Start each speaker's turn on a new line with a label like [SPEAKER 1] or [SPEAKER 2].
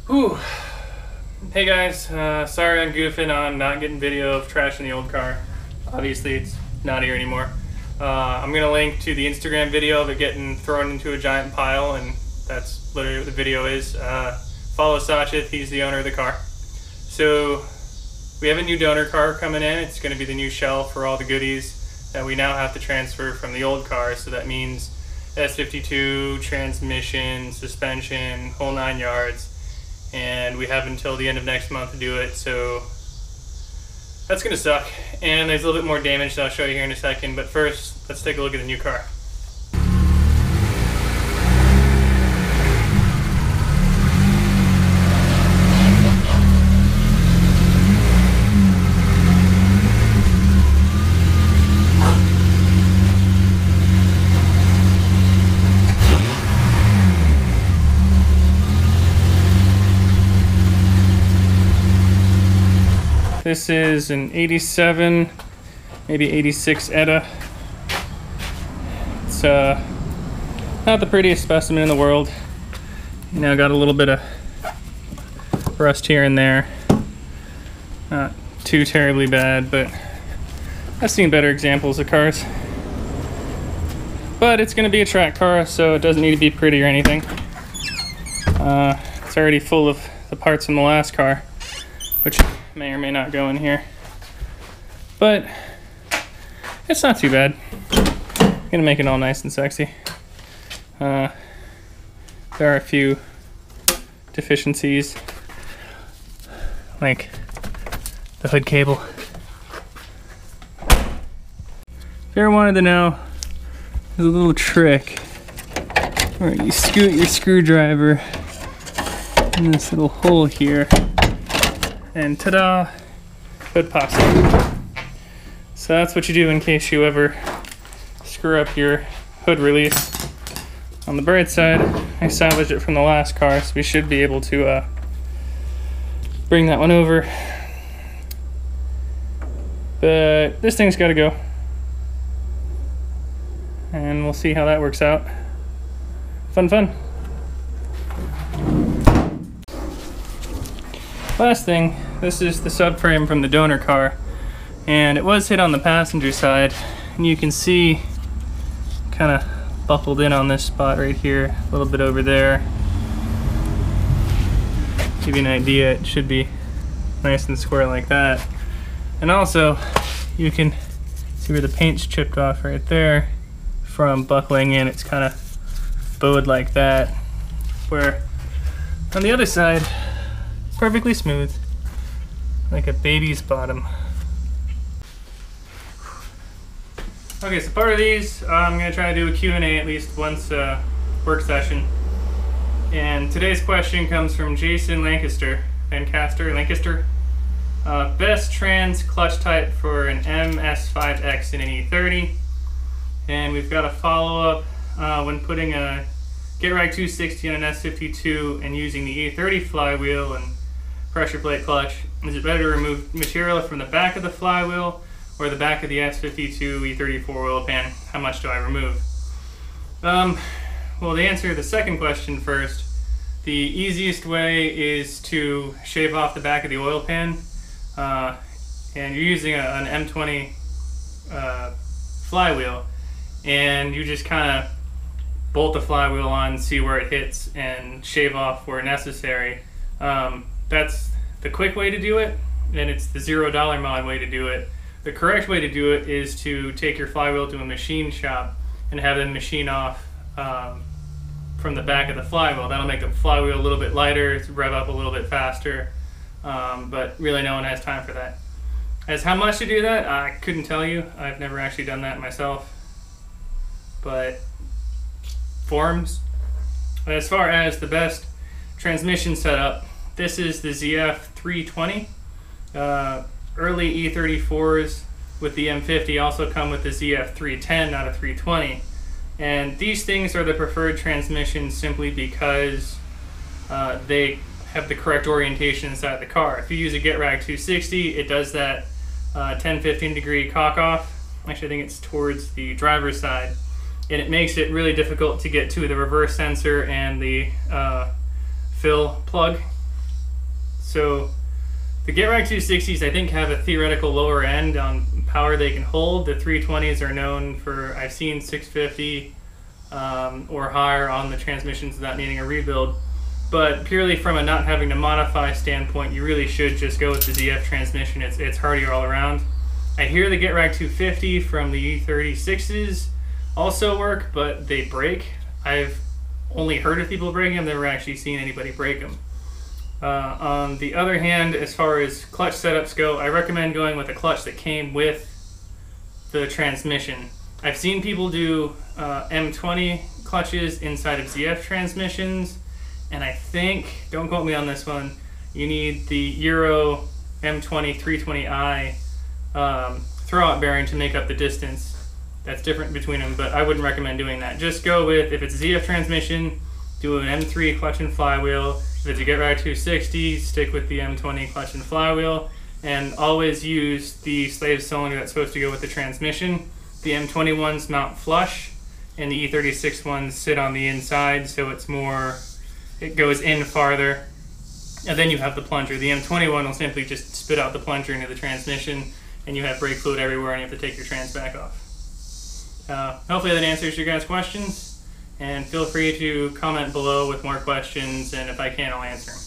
[SPEAKER 1] Whew. Hey guys, sorry I'm goofing on not getting video of trash in the old car. Obviously it's not here anymore. I'm gonna link to the Instagram video of it getting thrown into a giant pile, and that's literally what the video is. Follow Sachit, he's the owner of the car. So we have a new donor car coming in. It's gonna be the new shell for all the goodies that we now have to transfer from the old car. So that means S52, transmission, suspension, whole 9 yards. And we have until the end of next month to do it, so that's gonna suck. And there's a little bit more damage that I'll show you here in a second, but first, let's take a look at the new car. This is an 87, maybe 86 Etta. It's not the prettiest specimen in the world. You know, got a little bit of rust here and there. Not too terribly bad, but I've seen better examples of cars. But it's gonna be a track car, so it doesn't need to be pretty or anything. It's already full of the parts from the last car, which may or may not go in here, but it's not too bad. Gonna make it all nice and sexy. There are a few deficiencies, like the hood cable. If you ever wanted to know, there's a little trick where you scoot your screwdriver in this little hole here, and ta-da, hood pops up. So that's what you do in case you ever screw up your hood release. On the bright side, I salvaged it from the last car, so we should be able to bring that one over. But this thing's got to go, and we'll see how that works out. Fun. Last thing, this is the subframe from the donor car, and it was hit on the passenger side, and you can see kind of buckled in on this spot right here, a little bit over there. Give you an idea, it should be nice and square like that. And also, you can see where the paint's chipped off right there from buckling in. It's kind of bowed like that, where on the other side, perfectly smooth, like a baby's bottom. Okay, so part of these, I'm gonna try to do a Q&A at least once a work session. And today's question comes from Jason Lancaster. Best trans clutch type for an MS5X in an E30. And we've got a follow-up when putting a GetRag 260 on an S52 and using the E30 flywheel and pressure plate clutch. Is it better to remove material from the back of the flywheel or the back of the S52 E34 oil pan? How much do I remove? Well, to answer the second question first, the easiest way is to shave off the back of the oil pan, and you're using an M20 flywheel, and you just kind of bolt the flywheel on, see where it hits, and shave off where necessary. That's the quick way to do it, and it's the $0 mod way to do it. The correct way to do it is to take your flywheel to a machine shop and have them machine off from the back of the flywheel. That'll make the flywheel a little bit lighter, rev up a little bit faster, but really no one has time for that. As how much to do that, I couldn't tell you. I've never actually done that myself, but forms. As far as the best transmission setup, this is the ZF320. Early E34s with the M50 also come with the ZF310, not a 320. And these things are the preferred transmissions simply because they have the correct orientation inside the car. If you use a GetRag 260, it does that 10-15 degree cock off. Actually, I think it's towards the driver's side. and it makes it really difficult to get to the reverse sensor and the fill plug. So the GetRag 260s, I think, have a theoretical lower end on power they can hold. The 320s are known for, I've seen 650 or higher on the transmissions without needing a rebuild. But purely from a not having to modify standpoint, you really should just go with the ZF transmission. It's hardier all around. I hear the GetRag 250 from the E36s also work, but they break. I've only heard of people breaking them, never actually seen anybody break them. On the other hand, as far as clutch setups go, I recommend going with a clutch that came with the transmission. I've seen people do M20 clutches inside of ZF transmissions, and I think, don't quote me on this one, you need the Euro M20 320i throwout bearing to make up the distance. That's different between them, but I wouldn't recommend doing that. Just go with, if it's a ZF transmission, do an M3 clutch and flywheel. If it's a GetRag 260, stick with the M20 clutch and flywheel, and always use the slave cylinder that's supposed to go with the transmission. The M20 ones mount flush, and the E36 ones sit on the inside, so it's more, it goes in farther, and then you have the plunger. The M20 one will simply just spit out the plunger into the transmission, and you have brake fluid everywhere, and you have to take your trans back off. Hopefully that answers your guys' questions, and feel free to comment below with more questions, and if I can, I'll answer them.